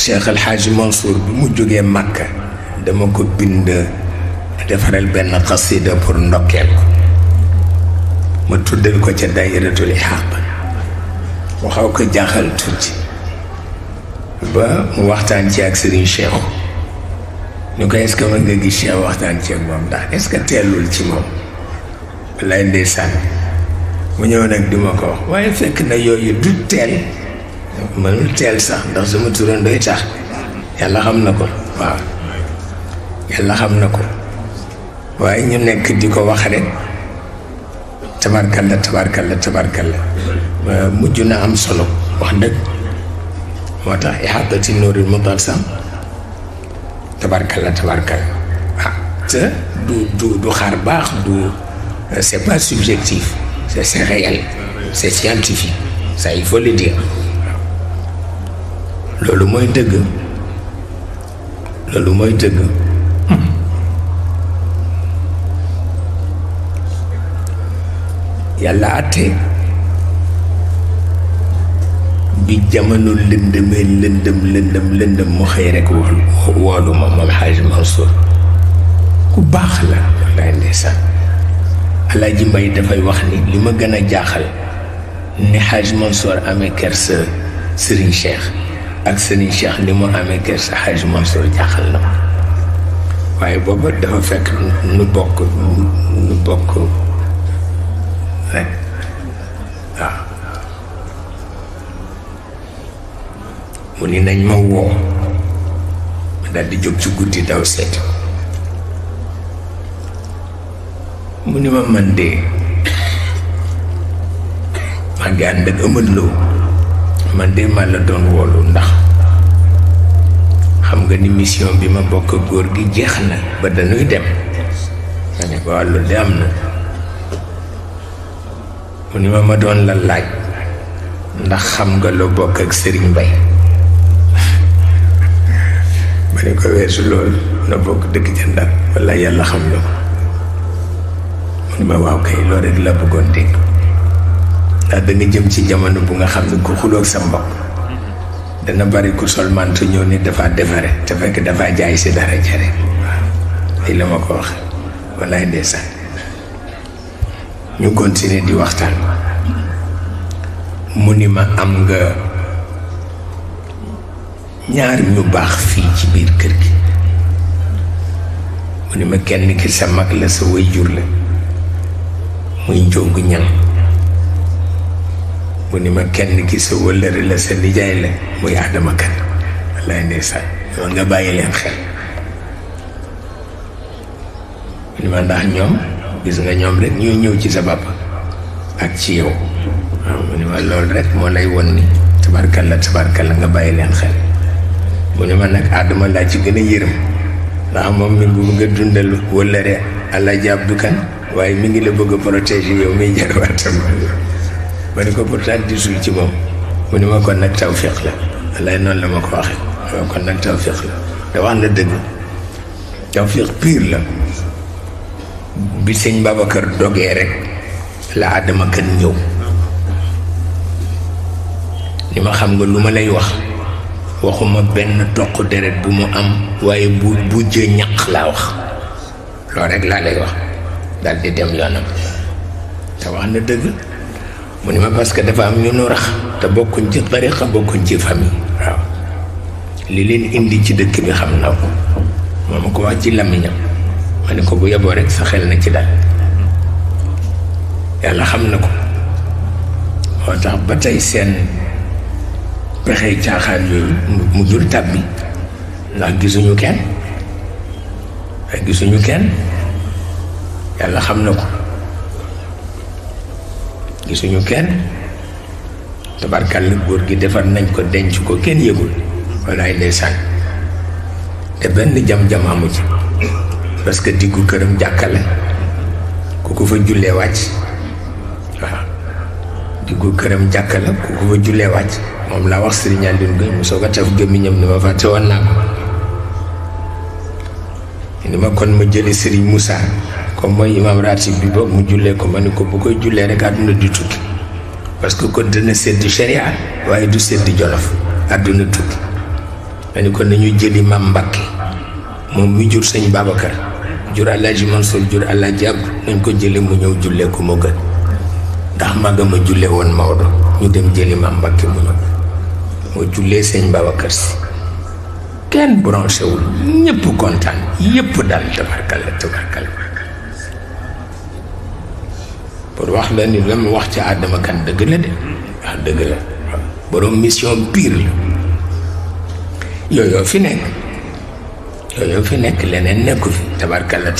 Cheikh El Hadj Mansour bi mu jógee Makka dama ko bind defaral benn xasida pour ndokkeel ko ma tuddal ko ca daayiratul Ihaq mu xaw ko jaaxal tuuti ba mu waxtaan ci ak Serigne Cheikh ñu ko est-ce que mën nga gis Cheikh waxtaan ci ak moom ndax est-ce que teelul ci moom lay ndeysaan mu ñëw nag di ma ko wax waaye fekk na yooyu du teel mënul teel sax ndax sama turandooy tax yàlla xam na ko waaw yàlla xam na ko waaye ñu nekk di ko wax rek tabarkalla tabarkalla tabarkalla mujj na am solo wax dëgg moo tax ihaatati nuuril mutalsam tabarkalla tabarkalla ah te du xaar baax du c'est pas subjectif c'est réel c'est scientifique ça il faut le dire loolu mooy dëgg loolu mooy dëgg yàlla àtte bi jamono lëndëmee lëndëm mu xëy rek woolu ma moom Hadj Mansour ku baax la wallaay ndeysaan Alaaji Mbay dafay wax ni li ma gën a jaaxal ni Hadj Mansour amee kersa Serigne Cheikh ak Serigne Cheikh ni mu amee kersa Hadj Mansour jaaxal na ma waaye booba dafa fekk nu bokk rek waaw mu ni nañ ma woo ma daal di jóg ci guddi daw seet mu ni ma man de maa ngi ànd ak Amadou Lo man de ma la doon woolu ndax xam nga ni mission bi ma bokk góor gi jeex na ba dañuy dem ma ne ko loolu de am na mu ni ma doon la laaj ndax xam nga loo bokk ak Serigne Mbaye ma ne ko weesu loolu na bokk dëkk ca Ndar walla yàlla xam na ko mu ni ma waaw kay loolu rek la bëggoon dégg ndax da nga jëm ci jamono bu nga xam ne ku xuloog sa mbokk dana bari ku sol mantu ñëw ni dafa defare te fekk dafa jaay si dara jare waaw lii la ma ko wax wallaay ndeysaan ñu continuer di waxtaan mu ni ma am nga ñaar ñu baax fii ci biir kër gi mu ni ma kenn ki sa mag la sa waajur la muy njóogu ñan mu ni ma kenn ki sa wëllëre la sa nijaay la muy Adama Kan wallaay ndeysaan yoon nga bàyyi leen xel mu ni ma ndax ñoom gis nga ñoom rek ñoo ñëw ci sa papa ak ci yow waaw mu ni ma loolu rek moo lay won ni tabarkalla nga bàyyi leen xel mu ni ma nag Adama laa ci gën a yërëm ndax moom mi ngi bëgg a dundal wëllëre Alaaji Abdu Kan waaye mi ngi la bëgg a protéger yow miy jarwaatam ma ni ko pourtant disul ci moom mu ni ma kon nag tawfiq la wallaay noonu la ma ko waxee waaw kon nag tawfiq la te wax na dëgg tawfiq pire la bi sëñ Babacar dogee rek la Adama Kan ñëw ni ma xam nga lu ma lay wax waxuma benn toq deret bu mu am waaye bu jë ñaq laa wax loolu rek laa lay wax daal di dem yoonam te wax na dëgg mu ni ma parce que dafa am ñu nu rax te bokkuñ ci tariqa bokkuñ ci famille waaw li leen indi ci dëkk bi xam naa ko moo ma ko wax ci làmmiñam ma ne ko bu yeboo rek sa xel na ci dal yàlla xam na ko moo tax ba tey seen pexey caaxaan yooyu mu jul tàbbi ndax gisuñu kenn waaye gisuñu kenn yàlla xam na ko gisuñu kenn tabarkàlla góor gi defar nañ ko denc ko kenn yëgul walaay ndeysaan te benn jam-jam amu ci parce que diggu këram jàkkale ku ko fa jullee wàcc waaw diggu këram jàkkale ku ko fa jullee wàcc moom laa wax Serigne Alioune Gueye mu soog a taf gémmiñam ni ma fàtte woon naa ko ni ma kon ma jële Serigne Moussa comme mooy imam ratib bi boog mu jullee ko ma ni ko bu koy jullee rek àdduna di tukki parce que kon dana sedd sharia waaye du sedd jolof àdduna tukki ma ni ko nañu jëli Mam Mbakke moom mi jur sëñ Babacar jur Alaaji Mansour jur Alaaji Abdu nañ ko jëli mu ñëw jullee ko moo gën ndax magama julle woon Maodo ñu dem jëli Mam Mbakke mu ñëw moo jullee sëñ Babacar Si kenn branché wul ñëpp kontaan yëpp daal tabarkalla pour wax la ni la mu wax ci Adama Kan dëgg la de wax dëgg la borom mission pire la yooyu fi nekk leneen nekku fi tabarkalla